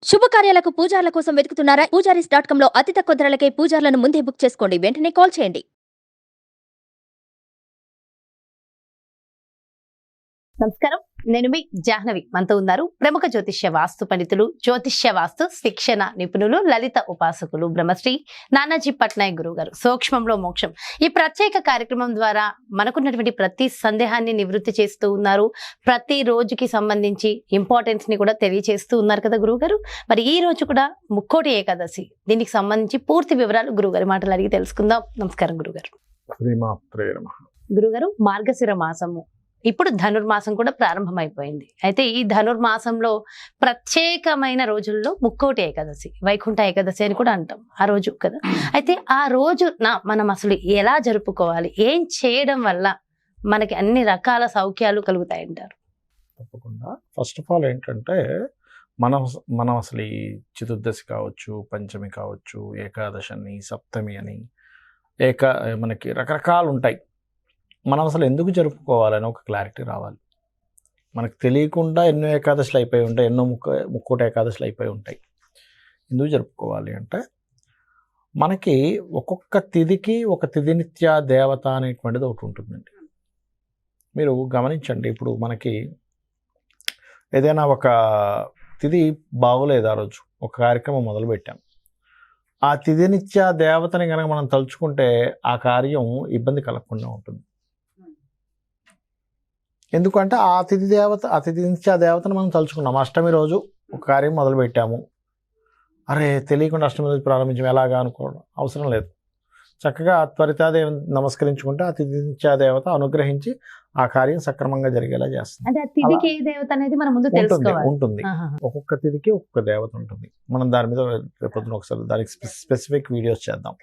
శుభకార్యాలకు పూజార్ల కోసం వెతుకుతున్నారా? పూజారీస్.com లో అతి తక్కువ ధరలకే పూజార్లను ముందే బుక్ చేసుకోండి. వెంటనే కాల్ చేయండి. నమస్కారం, నేను మీ జాహ్నవి. మనతో ఉన్నారు ప్రముఖ జ్యోతిష్య వాస్తు పండితులు, జ్యోతిష్య వాస్తు శిక్షణ నిపుణులు, లలిత ఉపాసకులు బ్రహ్మశ్రీ నానాజీ పట్నాయక్ గురువు గారు. సూక్ష్మంలో మోక్షం ఈ ప్రత్యేక కార్యక్రమం ద్వారా మనకున్నటువంటి ప్రతి సందేహాన్ని నివృత్తి చేస్తూ ఉన్నారు. ప్రతి రోజుకి సంబంధించి ఇంపార్టెన్స్ ని కూడా తెలియజేస్తూ ఉన్నారు కదా గురువు గారు. మరి ఈ రోజు కూడా ముక్కోటి ఏకాదశి, దీనికి సంబంధించి పూర్తి వివరాలు గురువుగారి మాటలు అడిగి తెలుసుకుందాం. నమస్కారం గురుగారు. గురుగారు, మార్గశిర మాసము, ఇప్పుడు ధనుర్మాసం కూడా ప్రారంభమైపోయింది. అయితే ఈ ధనుర్మాసంలో ప్రత్యేకమైన రోజుల్లో ముక్కోటి ఏకాదశి, వైకుంఠ ఏకాదశి అని కూడా అంటాం ఆ రోజు కదా. అయితే ఆ రోజు మనం అసలు ఎలా జరుపుకోవాలి, ఏం చేయడం వల్ల మనకి అన్ని రకాల సౌఖ్యాలు కలుగుతాయంటారు? తప్పకుండా. ఫస్ట్ ఆఫ్ ఆల్ ఏంటంటే మనం అసలు ఈ చతుర్దశి కావచ్చు, పంచమి కావచ్చు, ఏకాదశి అని, సప్తమి అని, మనకి రకరకాలు ఉంటాయి. మనం అసలు ఎందుకు జరుపుకోవాలని ఒక క్లారిటీ రావాలి. మనకు తెలియకుండా ఎన్నో ఏకాదశులు అయిపోయి ఉంటాయి, ఎన్నో ముక్కోటి ఏకాదశులు అయిపోయి ఉంటాయి. ఎందుకు జరుపుకోవాలి అంటే, మనకి ఒక్కొక్క తిథికి ఒక తిథినిత్య దేవత అనేటువంటిది ఒకటి ఉంటుందండి. మీరు గమనించండి, ఇప్పుడు మనకి ఏదైనా ఒక తిథి బాగోలేదు, ఆ రోజు ఒక కార్యక్రమం మొదలుపెట్టాం, ఆ తిథినిత్య దేవతని కనుక మనం తలుచుకుంటే ఆ కార్యం ఇబ్బంది కలగకుండా ఉంటుంది. ఎందుకంటే ఆ తిథినిత్య దేవతను మనం తలుచుకున్నాం. అష్టమి రోజు ఒక కార్యం మొదలుపెట్టాము, అరే తెలియకుండా అష్టమి రోజు ప్రారంభించాము ఎలాగా అనుకోవడం అవసరం లేదు. చక్కగా త్వరితాదేవి నమస్కరించుకుంటే ఆ తిథినిత్య దేవత అనుగ్రహించి ఆ కార్యం సక్రమంగా జరిగేలా చేస్తుంది. ఉంటుంది. ఒక్కొక్క తిథికి ఒక్కొక్క దేవత ఉంటుంది. మనం దాని మీద రేపొద్దున ఒకసారి దానికి స్పెసిఫిక్ వీడియోస్ చేద్దాం.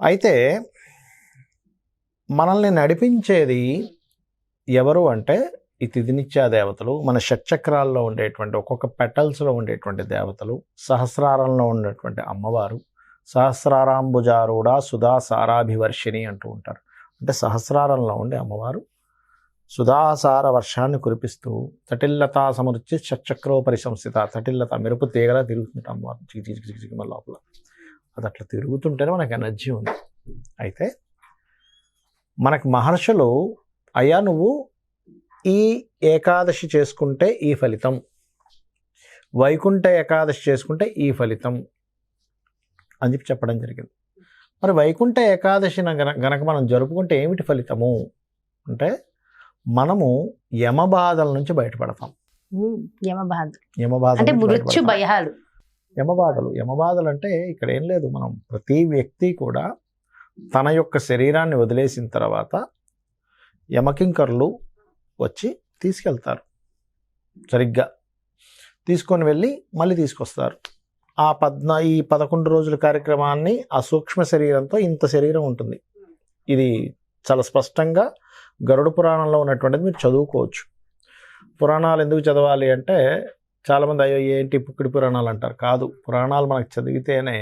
అయితే మనల్ని నడిపించేది ఎవరు అంటే ఈ తిథినిత్య దేవతలు. మన షట్చక్రాల్లో ఉండేటువంటి ఒక్కొక్క పెటల్స్లో ఉండేటువంటి దేవతలు, సహస్రారంలో ఉండేటువంటి అమ్మవారు, సహస్రారాంబుజారూఢ సుధా సారాభివర్షిణి అంటూ ఉంటారు. అంటే సహస్రారంలో ఉండే అమ్మవారు సుధాసార వర్షాన్ని కురిపిస్తూ తటిల్లతా సమృద్ధి షట్చక్రోపరి సంస్థిత, తటిల్లత మెరుపు తీగలా తిరుగుతుంటే అమ్మవారు చికి లోపల అది అట్లా తిరుగుతుంటేనే మనకు ఎనర్జీ ఉంది. అయితే మనకు మహర్షులు, అయ్యా నువ్వు ఈ ఏకాదశి చేసుకుంటే ఈ ఫలితం, వైకుంఠ ఏకాదశి చేసుకుంటే ఈ ఫలితం అని చెప్పడం జరిగింది. మరి వైకుంఠ ఏకాదశిని గనక మనం జరుపుకుంటే ఏమిటి ఫలితము అంటే, మనము యమబాధల నుంచి బయటపడతాం. యమబాధలు అంటే ఇక్కడ ఏం లేదు, మనం ప్రతి వ్యక్తి కూడా తన యొక్క శరీరాన్ని వదిలేసిన తర్వాత యమకింకరులు వచ్చి తీసుకెళ్తారు. సరిగ్గా తీసుకొని వెళ్ళి మళ్ళీ తీసుకొస్తారు. ఈ 11 రోజుల కార్యక్రమాన్ని ఆ సూక్ష్మ శరీరంతో ఇంత శరీరం ఉంటుంది. ఇది చాలా స్పష్టంగా గరుడ పురాణంలో ఉన్నటువంటిది మీరు చదువుకోవచ్చు. పురాణాలు ఎందుకు చదవాలి అంటే, చాలామంది అయ్యో ఏంటి పుక్కిడి పురాణాలు అంటారు. కాదు, పురాణాలు మనకు చదివితేనే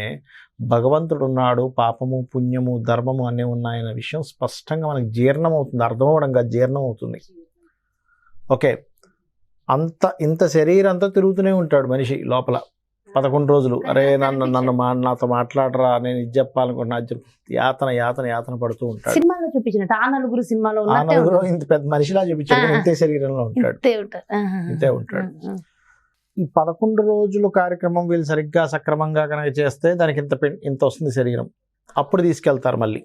భగవంతుడు ఉన్నాడు, పాపము పుణ్యము ధర్మము అన్నీ ఉన్నాయన్న విషయం స్పష్టంగా మనకు జీర్ణం అవుతుంది, అర్థమవడంగా జీర్ణం అవుతుంది. ఓకే, ఇంత శరీరంతో తిరుగుతూనే ఉంటాడు మనిషి లోపల 11 రోజులు. అరే నాతో మాట్లాడరా, నేను ఇది చెప్పాలనుకుంటున్నా, యాతన పడుతూ ఉంటాడు. సినిమాలో చూపించినట్టు ఆ నలుగురు సినిమాలో ఇంత పెద్ద మనిషిలా చూపించాడు, ఇంతే శరీరంలో ఉంటాడు, ఇంతే ఉంటాడు. ఈ 11 రోజులు కార్యక్రమం వీళ్ళు సరిగ్గా సక్రమంగా కనుక చేస్తే దానికి ఇంత వస్తుంది శరీరం. అప్పుడు తీసుకెళ్తారు, మళ్ళీ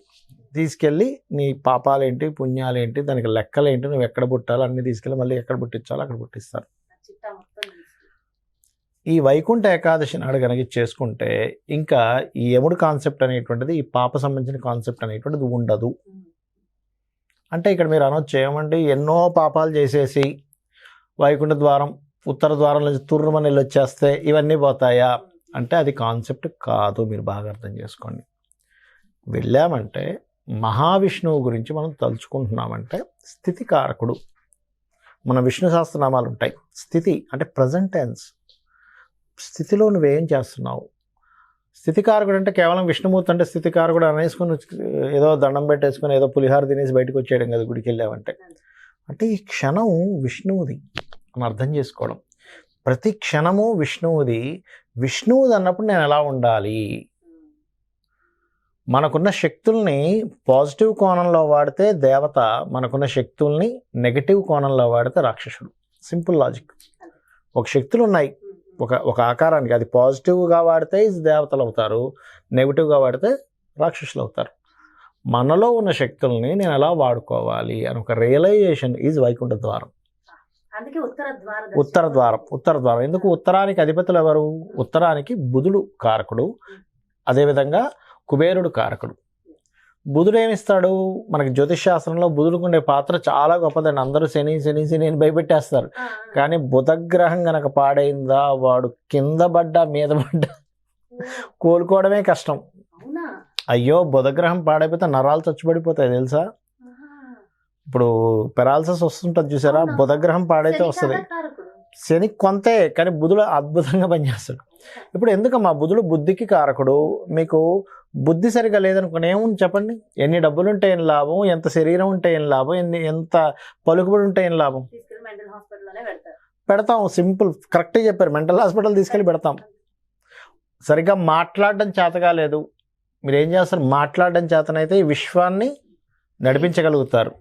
తీసుకెళ్ళి నీ పాపాలేంటి పుణ్యాలేంటి దానికి లెక్కలేంటి, నువ్వు ఎక్కడ పుట్టాలో అన్ని తీసుకెళ్ళి మళ్ళీ ఎక్కడ పుట్టించాలో అక్కడ పుట్టిస్తారు. ఈ వైకుంఠ ఏకాదశి నాడు కనుక చేసుకుంటే ఇంకా ఈ యముడు కాన్సెప్ట్ అనేటువంటిది, ఈ పాప సంబంధించిన కాన్సెప్ట్ అనేటువంటిది ఉండదు. అంటే ఇక్కడ మీరు అనొచ్చు, ఏమంటే ఎన్నో పాపాలు చేసేసి వైకుంఠ ద్వారం ఉత్తర ద్వారం నుంచి తుర్రమని వెళ్ళి వచ్చేస్తే ఇవన్నీ పోతాయా అంటే అది కాన్సెప్ట్ కాదు. మీరు బాగా అర్థం చేసుకోండి. వెళ్ళామంటే మహావిష్ణువు గురించి మనం తలుచుకుంటున్నామంటే స్థితికారకుడు. మన విష్ణు సహస్రనామాలు ఉంటాయి. స్థితి అంటే ప్రజెంట్ టెన్స్, స్థితిలో నువ్వేం చేస్తున్నావు. స్థితికారకుడు అంటే కేవలం విష్ణుమూర్తి అంటే స్థితికారకుడు అనేసుకుని ఏదో దండం పెట్టేసుకుని ఏదో పులిహార తినేసి బయటకు వచ్చేయడం కదా గుడికి వెళ్ళామంటే. అంటే ఈ క్షణం విష్ణువుది అని అర్థం చేసుకోవడం. ప్రతి క్షణము విష్ణువుది. విష్ణువుది అన్నప్పుడు నేను ఎలా ఉండాలి? మనకున్న శక్తుల్ని పాజిటివ్ కోణంలో వాడితే దేవత, మనకున్న శక్తుల్ని నెగటివ్ కోణంలో వాడితే రాక్షసుడు. Simple logic. ఒక శక్తులు ఉన్నాయి ఒక ఆకారానికి, అది పాజిటివ్గా వాడితే దేవతలు అవుతారు, నెగిటివ్గా వాడితే రాక్షసులు అవుతారు. మనలో ఉన్న శక్తుల్ని నేను ఎలా వాడుకోవాలి అని ఒక రియలైజేషన్ ఈజ్ వైకుంఠ ద్వారం. ఉత్తర ద్వారం. ఎందుకు? ఉత్తరానికి అధిపతులు ఎవరు? ఉత్తరానికి బుధుడు కారకుడు, అదేవిధంగా కుబేరుడు కారకుడు. బుధుడు ఏమిస్తాడు? మనకి జ్యోతిష్ శాస్త్రంలో బుధుడికి ఉండే పాత్ర చాలా గొప్పదండి. అందరూ శని శని శని అని భయపెట్టేస్తారు. కానీ బుధగ్రహం గనక పాడైందా, వాడు కింద పడ్డా మీద పడ్డా కోలుకోవడమే కష్టం. అయ్యో, బుధగ్రహం పాడైపోతే నరాలు చచ్చుబడిపోతాయి తెలుసా? ఇప్పుడు పెరాలసిస్ వస్తుంటుంది చూసారా? బుధగ్రహం పాడైతే వస్తుంది. శని కొంతే, కానీ బుధుడు అద్భుతంగా పనిచేస్తాడు. ఇప్పుడు ఎందుకమ్మా? బుధుడు బుద్ధికి కారకుడు. మీకు బుద్ధి సరిగా లేదనుకోండి, ఏముంది చెప్పండి? ఎన్ని డబ్బులు ఉంటే ఏం లాభం, ఎంత శరీరం ఉంటే ఏం లాభం, ఎంత పలుకుబడి ఉంటే ఏం లాభం? పెడతాం. సింపుల్, కరెక్ట్గా చెప్పారు. మెంటల్ హాస్పిటల్ తీసుకెళ్ళి పెడతాం. సరిగ్గా మాట్లాడడం చేతగా లేదు, మీరు ఏం చేస్తారు? మాట్లాడడం చేతనైతే ఈ విశ్వాన్ని నడిపించగలుగుతారు.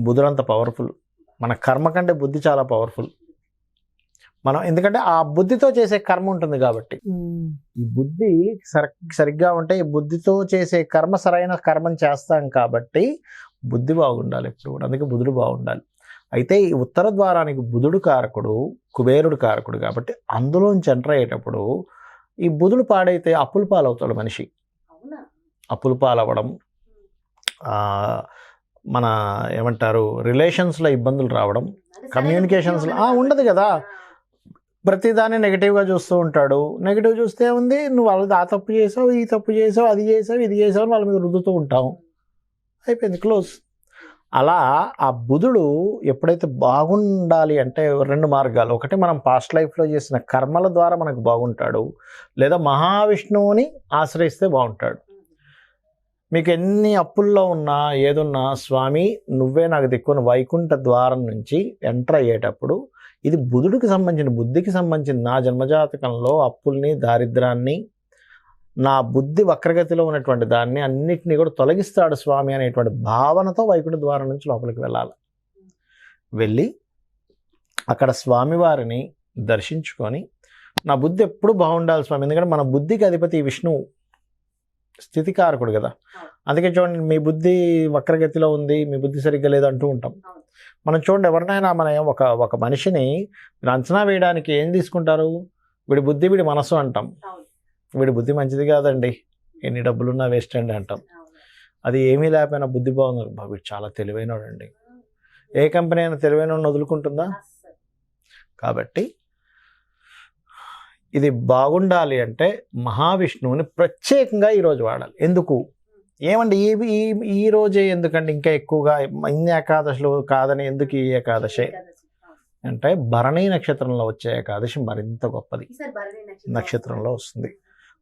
బుధుడు అంత పవర్ఫుల్. మన కర్మ కంటే బుద్ధి చాలా పవర్ఫుల్. మనం ఎందుకంటే ఆ బుద్ధితో చేసే కర్మ ఉంటుంది కాబట్టి. ఈ బుద్ధి సరిగ్గా ఉంటే ఈ బుద్ధితో చేసే కర్మ సరైన కర్మని చేస్తాం కాబట్టి బుద్ధి బాగుండాలి ఎప్పుడు కూడా. అందుకే బుధుడు బాగుండాలి. అయితే ఈ ఉత్తర ద్వారానికి బుధుడు కారకుడు, కుబేరుడు కారకుడు కాబట్టి అందులోంచి ఎంటర్ అయ్యేటప్పుడు ఈ బుధుడు పాడైతే అప్పుల పాలవుతాడు మనిషి. అప్పుల పాలవ్వడం, మన ఏమంటారు, రిలేషన్స్లో ఇబ్బందులు రావడం, కమ్యూనికేషన్స్లో ఉండదు కదా. ప్రతిదాన్ని నెగిటివ్గా చూస్తూ ఉంటాడు. నెగిటివ్ చూస్తే ఉంది, నువ్వు వాళ్ళది ఆ తప్పు చేసావు, ఈ తప్పు చేసావు, అది చేసావు, ఇది చేసావు అని వాళ్ళ మీద రుద్దుతూ ఉంటాం. అయిపోయింది, క్లోజ్. అలా ఆ బుధుడు ఎప్పుడైతే బాగుండాలి అంటే రెండు మార్గాలు. ఒకటి, మనం పాస్ట్ లైఫ్లో చేసిన కర్మల ద్వారా మనకు బాగుంటాడు, లేదా మహావిష్ణువుని ఆశ్రయిస్తే బాగుంటాడు. మీకు ఎన్ని అప్పుల్లో ఉన్నా ఏదున్నా, స్వామి నువ్వే నాకు దిక్కుని వైకుంఠ ద్వారం నుంచి ఎంటర్ అయ్యేటప్పుడు ఇది బుధుడికి సంబంధించిన, బుద్ధికి సంబంధించిన నా జన్మజాతకంలో అప్పుల్ని, దారిద్రాన్ని, నా బుద్ధి వక్రగతిలో ఉన్నటువంటి దాన్ని అన్నిటినీ కూడా తొలగిస్తాడు స్వామి అనేటువంటి భావనతో వైకుంఠ ద్వారం నుంచి లోపలికి వెళ్ళాలి. వెళ్ళి అక్కడ స్వామివారిని దర్శించుకొని, నా బుద్ధి ఎప్పుడు బాగుండాలి స్వామి, ఎందుకంటే మన బుద్ధికి అధిపతి విష్ణువు, స్థితికారకుడు కదా. అందుకే చూడండి, మీ బుద్ధి వక్రగతిలో ఉంది, మీ బుద్ధి సరిగ్గా లేదు అంటూ ఉంటాం. మనం చూడండి, ఎవరినైనా మనం ఒక మనిషిని మీరు అంచనా వేయడానికి ఏం తీసుకుంటారు? వీడి బుద్ధి, వీడి మనసు అంటాం. వీడి బుద్ధి మంచిది కాదండి, ఎన్ని డబ్బులున్నా వేస్ట్ అండి అంటాం. అది ఏమీ లేకపోయినా బుద్ధి బాగుంది, వీడు చాలా తెలివైనడండి. ఏ కంపెనీ అయినా తెలివైన వదులుకుంటుందా? కాబట్టి ఇది బాగుండాలి అంటే మహావిష్ణువుని ప్రత్యేకంగా ఈరోజు వాడాలి. ఎందుకు? ఏమండి ఈ రోజే ఎందుకంటే ఇంకా ఎక్కువగా ఇన్ని ఏకాదశులు కాదని ఎందుకు ఈ ఏకాదశి అంటే, భరణీ నక్షత్రంలో వచ్చే ఏకాదశి మరింత గొప్పది. నక్షత్రంలో వస్తుంది.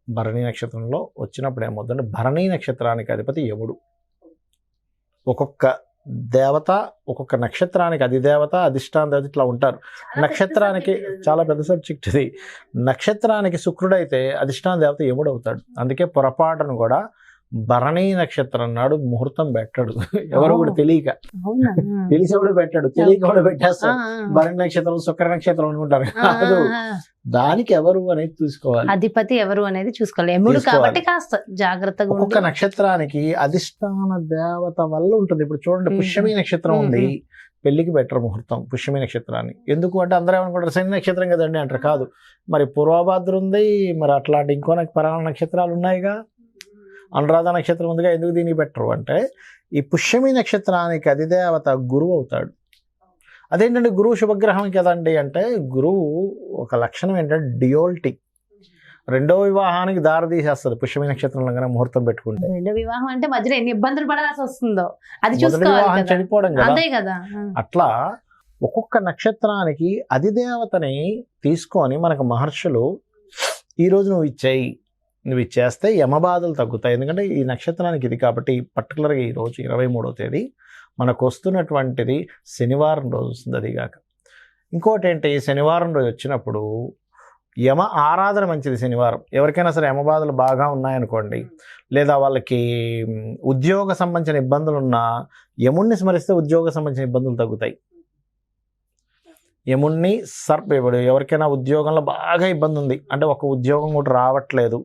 భరణీ నక్షత్రంలో వచ్చినప్పుడు ఏమవుతుందంటే, భరణీ నక్షత్రానికి అధిపతి యముడు. ఒక్కొక్క దేవత ఒక్కొక్క నక్షత్రానికి అధిదేవత, అధిష్టాన దేవత ఇట్లా ఉంటారు. నక్షత్రానికి చాలా పెద్ద సబ్జెక్ట్ ఇది. నక్షత్రానికి శుక్రుడైతే అధిష్టాన దేవత యముడు అవుతాడు. అందుకే పొరపాటును కూడా భరణీ నక్షత్రం నాడు ముహూర్తం పెట్టాడు ఎవరు కూడా తెలియక. తెలిసేవాడు పెట్టాడు, తెలియక కూడా పెట్టేస్తాడు. భరణి నక్షత్రం, శుక్ర నక్షత్రం అనుకుంటారు. కాదు, దానికి ఎవరు అనేది చూసుకోవాలి, అధిపతి ఎవరు అనేది చూసుకోవాలి. యముడు కాబట్టి కాస్త జాగ్రత్తగా. ఒక్కొక్క నక్షత్రానికి అధిష్టాన దేవత వల్ల ఉంటుంది. ఇప్పుడు చూడండి, పుష్యమి నక్షత్రం ఉంది, పెళ్లికి బెటర్ ముహూర్తం పుష్యమి నక్షత్రాన్ని. ఎందుకు అంటే అందరూ ఏమనుకుంటారు శని నక్షత్రం కదండి అంటారు. కాదు, మరి పూర్వభాద్ర ఉంది, మరి అట్లాంటి ఇంకో పరాణ నక్షత్రాలు ఉన్నాయిగా, అనురాధ నక్షత్రం ఉందిగా, ఎందుకు దీనికి పెట్టరు అంటే, ఈ పుష్యమి నక్షత్రానికి అధిదేవత గురువు అవుతాడు. అదేంటంటే గురువు శుభగ్రహం కదండి అంటే, గురువు ఒక లక్షణం ఏంటంటే డ్యూయాలిటీ. రెండో వివాహానికి దారి తీసేస్తుంది పుష్యమి నక్షత్రంలో కనుక ముహూర్తం పెట్టుకుంటే. రెండో వివాహం అంటే మధ్యలో ఎన్ని ఇబ్బందులు పడాల్సి వస్తుందో అది వివాహం చనిపోవడం కదా. అట్లా ఒక్కొక్క నక్షత్రానికి అధిదేవతని తీసుకొని మనకు మహర్షులు ఈ రోజు నువ్వు ఇచ్చేయి, నువ్వు ఇచ్చేస్తే యమబాధలు తగ్గుతాయి. ఎందుకంటే ఈ నక్షత్రానికి ఇది కాబట్టి, పర్టికులర్గా ఈ రోజు 23వ తేదీ మనకు వస్తున్నటువంటిది శనివారం రోజు వస్తుంది. అదిగాక ఇంకోటి ఏంటి, శనివారం రోజు వచ్చినప్పుడు యమ ఆరాధన మంచిది. శనివారం ఎవరికైనా సరే యమ బాధలు బాగా ఉన్నాయనుకోండి, లేదా వాళ్ళకి ఉద్యోగ సంబంధించిన ఇబ్బందులు ఉన్నా యముణ్ణి స్మరిస్తే ఉద్యోగ సంబంధించిన ఇబ్బందులు తగ్గుతాయి. యముణ్ణి ఇప్పుడు ఎవరికైనా ఉద్యోగంలో బాగా ఇబ్బంది ఉంది అంటే ఒక ఉద్యోగం కూడా రావట్లేదు,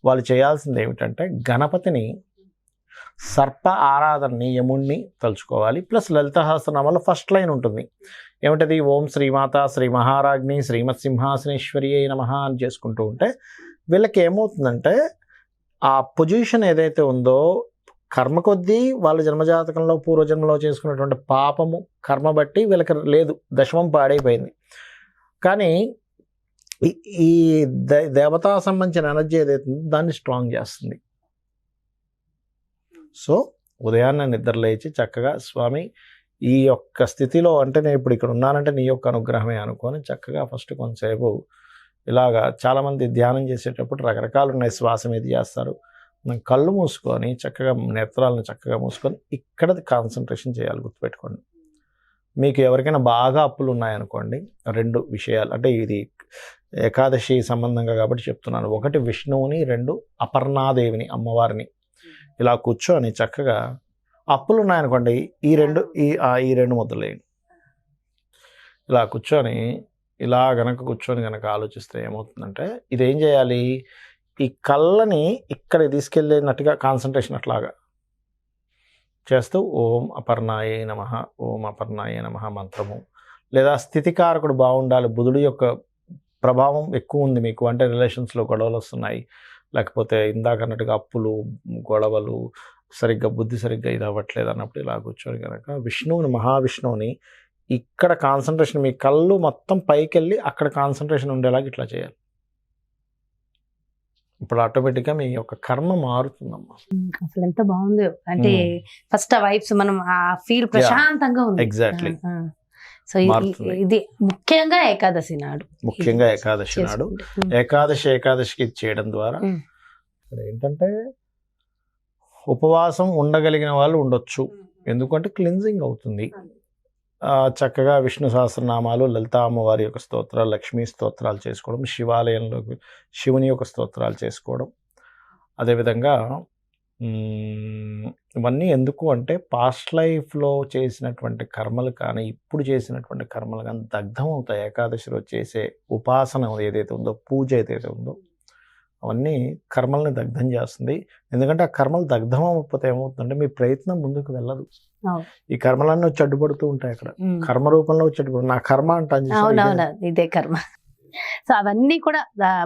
వాళ్ళు చేయాల్సింది ఏమిటంటే గణపతిని, సర్ప ఆరాధనని, యముణ్ణి తలుచుకోవాలి. ప్లస్ లలిత సహస్రనామాలో ఫస్ట్ లైన్ ఉంటుంది ఏమిటది, ఓం శ్రీమాత శ్రీ మహారాజ్ని శ్రీమత్ సింహాసనేశ్వరియై నమః అని చేసుకుంటూ ఉంటే వీళ్ళకి ఏమవుతుందంటే ఆ పొజిషన్ ఏదైతే ఉందో కర్మ కొద్దీ వాళ్ళ జన్మజాతకంలో పూర్వజన్మలో చేసుకున్నటువంటి పాపము కర్మ బట్టి వీళ్ళకి లేదు, దశమం పాడైపోయింది. కానీ ఈ దేవతా సంబంధించిన ఎనర్జీ ఏదైతే ఉందో దాన్ని స్ట్రాంగ్ చేస్తుంది. సో ఉదయాన్నే నిద్ర లేచి చక్కగా స్వామి ఈ యొక్క స్థితిలో అంటే నేను ఇప్పుడు ఇక్కడ ఉన్నానంటే నీ యొక్క అనుగ్రహమే అనుకొని చక్కగా ఫస్ట్ కొంతసేపు ఇలాగా చాలామంది ధ్యానం చేసేటప్పుడు రకరకాలు ఉన్నాయి, శ్వాస మీద చేస్తారు. మనం కళ్ళు మూసుకొని చక్కగా నేత్రాలను చక్కగా మూసుకొని ఇక్కడ కాన్సన్ట్రేషన్ చేయాలి. గుర్తుపెట్టుకోండి, మీకు ఎవరికైనా బాగా అప్పులు ఉన్నాయనుకోండి, 2 విషయాలు అంటే ఇది ఏకాదశి సంబంధంగా కాబట్టి చెప్తున్నాను. 1 విష్ణువుని, 2 అపర్ణాదేవిని అమ్మవారిని ఇలా కూర్చొని చక్కగా అప్పులు ఉన్నాయనుకోండి ఈ రెండు ముద్రలేయండి. ఇలా కూర్చొని ఇలా కూర్చొని గనక ఆలోచిస్తే ఏమవుతుందంటే ఇదేం చేయాలి, ఈ కళ్ళని ఇక్కడ తీసుకెళ్ళినట్టుగా కాన్సన్ట్రేషన్ అట్లాగా చేస్తూ ఓం అపర్ణాయే నమః, ఓం అపర్ణాయే నమః మంత్రము, లేదా స్థితికారకుడు బాగుండాలి, బుధుడు యొక్క ప్రభావం ఎక్కువ ఉంది మీకు అంటే రిలేషన్స్లో గొడవలు వస్తున్నాయి, లేకపోతే ఇందాక అన్నట్టుగా అప్పులు గొడవలు సరిగ్గా బుద్ధి సరిగ్గా ఇది అవ్వట్లేదు అన్నప్పుడు ఇలా కూర్చొని కనుక విష్ణువుని, మహావిష్ణువుని ఇక్కడ కాన్సన్ట్రేషన్, మీ కళ్ళు మొత్తం పైకి వెళ్ళి అక్కడ కాన్సన్ట్రేషన్ ఉండేలాగా ఇట్లా చేయాలి. ఇప్పుడు ఆటోమేటిక్గా మీ యొక్క కర్మ మారుతుందమ్మా. అసలు ఎంత బాగుందో అంటే ఫస్ట్ ఆ వైబ్స్ మనం ఆ ఫీల్ ప్రశాంతంగా ఉంది. ఎగ్జాక్ట్లీ. సో ఇది ముఖ్యంగా ఏకాదశి నాడు, ఏకాదశికి ఇది చేయడం ద్వారా ఇక్కడ ఏంటంటే ఉపవాసం ఉండగలిగిన వాళ్ళు ఉండొచ్చు, ఎందుకంటే క్లిన్జింగ్ అవుతుంది. చక్కగా విష్ణు సహస్రనామాలు, లలితా అమ్మవారి యొక్క స్తోత్రాలు, లక్ష్మీ స్తోత్రాలు చేసుకోవడం, శివాలయంలో శివుని యొక్క స్తోత్రాలు చేసుకోవడం. అదేవిధంగా ఇవన్నీ ఎందుకు అంటే పాస్ట్ లైఫ్లో చేసినటువంటి కర్మలు కానీ ఇప్పుడు చేసినటువంటి కర్మలు కానీ దగ్ధం అవుతాయి. ఏకాదశిలో చేసే ఉపాసన ఏదైతే ఉందో, పూజ ఏదైతే ఉందో అవన్నీ కర్మల్ని దగ్ధం చేస్తుంది. ఎందుకంటే ఆ కర్మలు దగ్ధం అవ్వకపోతే ఏమవుతుందంటే మీ ప్రయత్నం ముందుకు వెళ్ళదు. ఈ కర్మలన్నీ వచ్చి అడ్డుపడుతూ ఉంటాయి. అక్కడ కర్మ రూపంలో వచ్చి అడ్డుపడు, నా కర్మ అంటాను, ఇదే కర్మ. సో అవన్నీ కూడా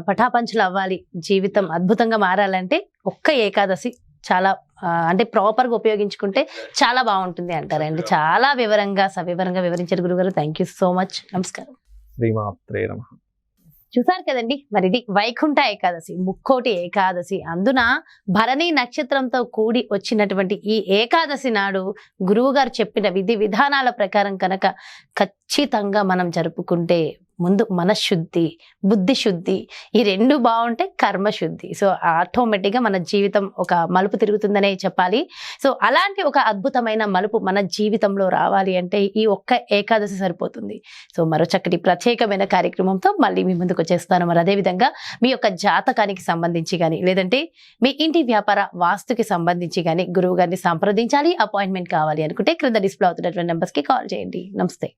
పటాపంచులు అవ్వాలి, జీవితం అద్భుతంగా మారాలంటే ఒక్క ఏకాదశి చాలా అంటే ప్రాపర్గా ఉపయోగించుకుంటే చాలా బాగుంటుంది అంటారండి. చాలా వివరంగా సవివరంగా వివరించారు గురుగారు. Thank you so much. నమస్కారం. శ్రీమాత్రే నమః. చూసారు కదండి, మరి ఇది వైకుంఠ ఏకాదశి, ముక్కోటి ఏకాదశి. అందున భరణి నక్షత్రంతో కూడి వచ్చినటువంటి ఈ ఏకాదశి నాడు గురువు గారు చెప్పిన విధి విధానాల ప్రకారం కనుక ఖచ్చితంగా మనం జరుపుకుంటే ముందు మనశుద్ధి, బుద్ధి శుద్ధి, ఈ 2 బాగుంటే కర్మశుద్ధి. సో ఆటోమేటిక్గా మన జీవితం ఒక మలుపు తిరుగుతుందనే చెప్పాలి. సో అలాంటి ఒక అద్భుతమైన మలుపు మన జీవితంలో రావాలి అంటే ఈ ఒక్క ఏకాదశి సరిపోతుంది. సో మరో చక్కటి ప్రత్యేకమైన కార్యక్రమంతో మళ్ళీ మీ ముందుకు వచ్చేస్తాను. మరి అదేవిధంగా మీ యొక్క జాతకానికి సంబంధించి కానీ లేదంటే మీ ఇంటి వ్యాపార వాస్తుకి సంబంధించి కానీ గురువు గారిని సంప్రదించాలి, అపాయింట్మెంట్ కావాలి అనుకుంటే క్రింద డిస్ప్లే అవుతున్నటువంటి నెంబర్స్కి కాల్ చేయండి. నమస్తే.